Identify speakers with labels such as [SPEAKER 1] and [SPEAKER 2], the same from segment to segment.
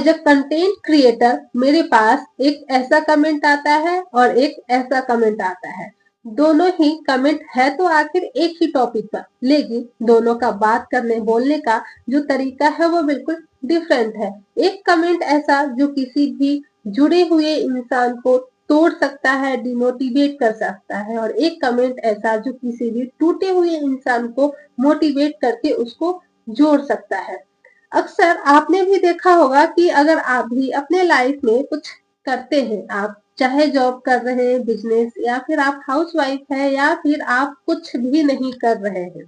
[SPEAKER 1] As a content creator मेरे पास एक ऐसा कमेंट आता है और एक ऐसा कमेंट आता है। दोनों ही कमेंट है तो आखिर एक ही टॉपिक पर, लेकिन दोनों का बात करने बोलने का जो तरीका है वो बिल्कुल डिफरेंट है। एक कमेंट ऐसा जो किसी भी जुड़े हुए इंसान को तोड़ सकता है, डिमोटिवेट कर सकता है, और एक कमेंट ऐसा जो किसी भी टूटे हुए इंसान को मोटिवेट करके उसको जोड़ सकता है। अक्सर आपने भी देखा होगा कि अगर आप भी अपने लाइफ में कुछ करते हैं, आप चाहे जॉब कर रहे हैं, बिजनेस, या फिर आप हाउसवाइफ है, या फिर आप कुछ भी नहीं कर रहे हैं,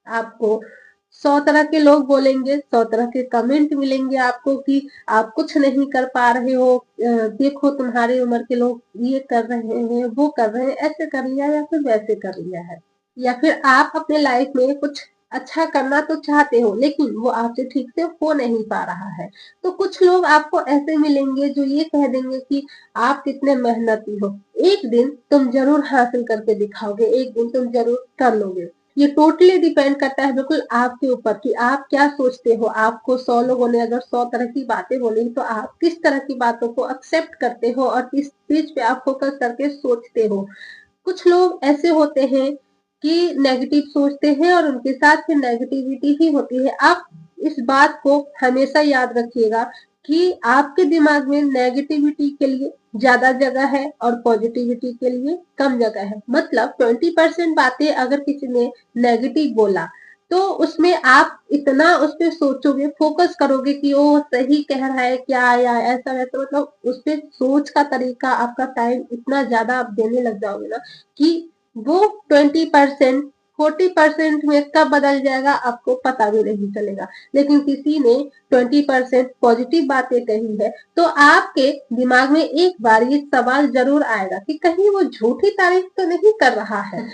[SPEAKER 1] आपको 100 तरह के लोग बोलेंगे, 100 तरह के कमेंट मिलेंगे आपको कि आप कुछ नहीं कर पा रहे हो, देखो तुम्हारी उम्र के लोग ये कर रहे हैं, वो कर रहे हैं, ऐसे कर लिया या फिर वैसे कर लिया है। या फिर आप अपने लाइफ में कुछ अच्छा करना तो चाहते हो, लेकिन वो आपसे ठीक से हो नहीं पा रहा है, तो कुछ लोग आपको ऐसे मिलेंगे जो ये कह देंगे कि आप कितने मेहनती हो, एक दिन तुम जरूर हासिल करके दिखाओगे, एक दिन तुम जरूर कर लोगे। ये टोटली डिपेंड करता है बिल्कुल आपके ऊपर कि आप क्या सोचते हो। आपको 100 लोगों ने अगर 100 तरह की बातें बोली तो आप किस तरह की बातों को एक्सेप्ट करते हो और किस चीज पे आप फोकस करके सोचते हो। कुछ लोग ऐसे होते हैं कि नेगेटिव सोचते हैं और उनके साथ फिर नेगेटिविटी ही होती है। आप इस बात को हमेशा याद रखिएगा कि आपके दिमाग में नेगेटिविटी के लिए ज्यादा जगह है और पॉजिटिविटी के लिए कम जगह है। मतलब 20% बातें अगर किसी ने नेगेटिव बोला तो उसमें आप इतना उस पर सोचोगे, फोकस करोगे कि वो सही कह रहा है क्या या ऐसा वैसा, मतलब उस पर सोच का तरीका, आपका टाइम इतना ज्यादा आप देने लग जाओगे ना कि वो 20% 40% में कब बदल जाएगा आपको पता भी नहीं चलेगा। लेकिन किसी ने 20% पॉजिटिव बातें कही है तो आपके दिमाग में एक बार ये सवाल जरूर आएगा कि कहीं वो झूठी तारीफ तो नहीं कर रहा है।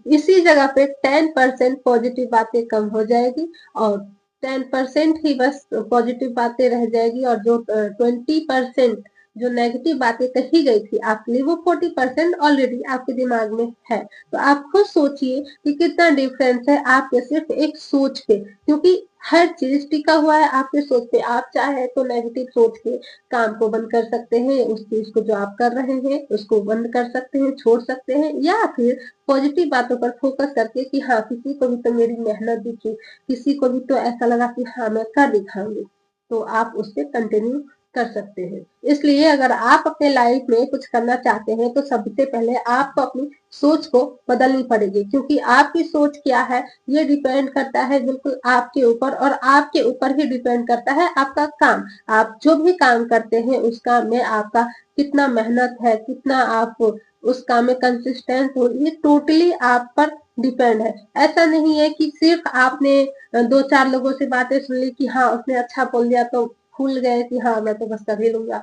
[SPEAKER 1] इसी जगह पे 10% पॉजिटिव बातें कम हो जाएगी और 10% ही बस पॉजिटिव बातें रह जाएगी, और जो 20% जो नेगेटिव बातें कही गई थी आपके लिए, वो 40% ऑलरेडी आपके दिमाग में है। तो आप खुद सोचिए कि कितना डिफरेंस है आपके सिर्फ एक सोच पे, क्योंकि हर चीज टिका हुआ है आपके सोच पे। आप चाहे तो नेगेटिव सोच के काम को बंद कर सकते हैं, उस चीज को जो आप कर रहे हैं उसको बंद कर सकते हैं, छोड़ सकते हैं, या फिर पॉजिटिव बातों पर फोकस करके कि हाँ किसी को भी तो मेरी मेहनत दिखी, किसी को भी तो ऐसा लगा कि हाँ मैं कर दिखाऊंगी, तो आप उससे कंटिन्यू कर सकते हैं। इसलिए अगर आप अपने लाइफ में कुछ करना चाहते हैं तो सबसे पहले आपको अपनी सोच को बदलनी पड़ेगी, क्योंकि आपकी सोच क्या है ये डिपेंड करता है बिल्कुल आपके ऊपर, और आपके ऊपर ही डिपेंड करता है आपका काम। आप जो भी काम करते हैं उस काम में आपका कितना मेहनत है, कितना आप उस काम में कंसिस्टेंट हो, ये टोटली आप पर डिपेंड है। ऐसा नहीं है कि सिर्फ आपने 2-4 लोगों से बातें सुन ली कि हाँ उसने अच्छा बोल दिया तो भूल गए कि हाँ मैं तो बस कर ही लूंगा।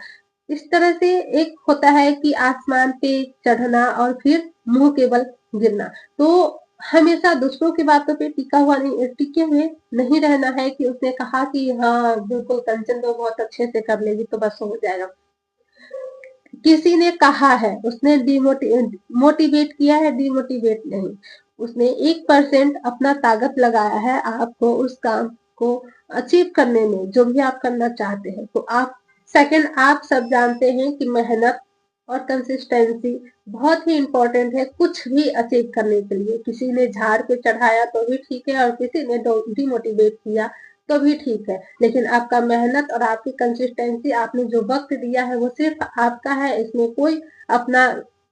[SPEAKER 1] इस तरह से एक होता है कि आसमान पे चढ़ना और फिर मुंह के बल गिरना। तो हमेशा दूसरों की बातों पे टिके हुए नहीं रहना है कि उसने कहा कि हाँ बिल्कुल कंचन तो बहुत अच्छे से कर लेगी तो बस हो जाएगा। किसी ने कहा है, उसने मोटिवेट किया है, डिमोटिवेट नहीं। उसने 1% अपना ताकत लगाया है आपको उस काम को अचीव करने में, जो भी आप करना चाहते हैं। तो आप सेकंड, आप सब जानते हैं कि मेहनत और कंसिस्टेंसी बहुत ही इंपॉर्टेंट है कुछ भी अचीव करने के लिए। किसी ने झाड़ के चढ़ाया तो भी ठीक है, और किसी ने डिमोटिवेट किया तो भी ठीक है, लेकिन आपका मेहनत और आपकी कंसिस्टेंसी, आपने जो वक्त दिया है वो सिर्फ आपका है, इसमें कोई अपना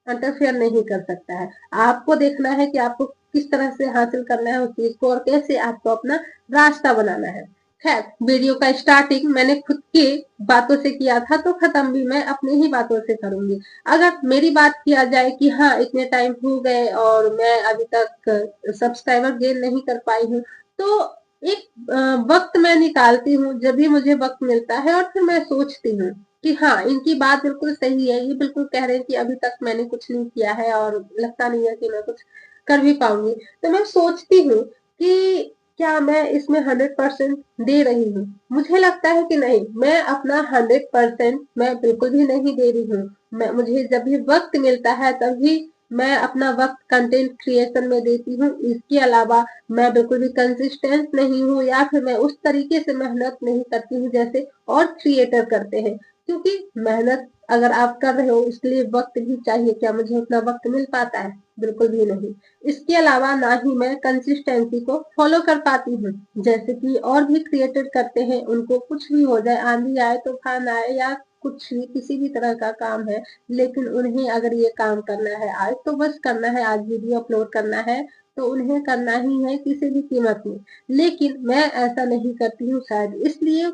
[SPEAKER 1] इंटरफेयर नहीं कर सकता है। आपको देखना है कि आपको किस तरह से हासिल करना है उस चीज को, और कैसे आपको अपना रास्ता बनाना है। खैर, वीडियो का स्टार्टिंग मैंने खुद की बातों से किया था तो खत्म भी मैं अपनी ही बातों से करूंगी। अगर मेरी बात किया जाए कि हाँ इतने टाइम हो गए और मैं अभी तक सब्सक्राइबर गेन नहीं कर पाई हूँ, तो एक वक्त मैं निकालती हूँ, जब भी मुझे वक्त मिलता है, और फिर मैं सोचती हूँ कि हाँ इनकी बात बिल्कुल सही है, ये बिल्कुल कह रहे हैं कि अभी तक मैंने कुछ नहीं किया है और लगता नहीं है कि मैं कुछ कर भी पाऊंगी। तो मैं सोचती हूँ कि क्या मैं इसमें 100% दे रही हूँ। मुझे लगता है कि नहीं, मैं अपना 100% मैं बिल्कुल भी नहीं दे रही हूँ। मुझे जब भी वक्त मिलता है तभी मैं अपना वक्त कंटेंट क्रिएशन में देती हूँ। इसके अलावा मैं बिल्कुल भी कंसिस्टेंट नहीं हूँ या फिर मैं उस तरीके से मेहनत नहीं करती हूँ जैसे और क्रिएटर करते हैं, क्योंकि मेहनत अगर आप कर रहे हो उसके लिए वक्त भी चाहिए। क्या मुझे उतना वक्त मिल पाता है? बिल्कुल भी नहीं। इसके अलावा ना ही मैं कंसिस्टेंसी को फॉलो कर पाती हूँ, जैसे कि और भी क्रिएटर करते हैं। उनको कुछ भी हो जाए, आंधी आए तूफान आए या कुछ भी किसी भी तरह का काम है, लेकिन उन्हें अगर ये काम करना है आज तो बस करना है, आज वीडियो अपलोड करना है तो उन्हें करना ही है किसी भी कीमत में। लेकिन मैं ऐसा नहीं करती हूँ, शायद इसलिए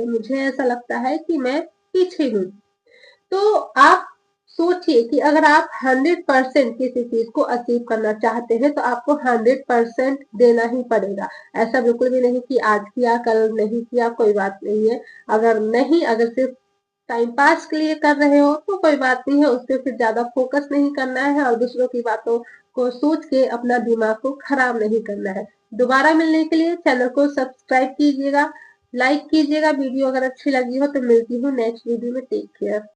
[SPEAKER 1] मुझे ऐसा लगता है कि मैं पीछे हूँ। तो आप सोचिए कि अगर आप 100% किसी चीज को अचीव करना चाहते हैं तो आपको 100% देना ही पड़ेगा। ऐसा बिल्कुल भी नहीं कि आज किया कल नहीं किया, कोई बात नहीं है। अगर सिर्फ टाइम पास के लिए कर रहे हो तो कोई बात नहीं है, उस पर फिर ज्यादा फोकस नहीं करना है और दूसरों की बातों को सोच के अपना दिमाग को खराब नहीं करना है। दोबारा मिलने के लिए चैनल को सब्सक्राइब कीजिएगा, लाइक कीजिएगा। वीडियो अगर अच्छी लगी हो तो मिलती हूँ नेक्स्ट वीडियो में। Take care.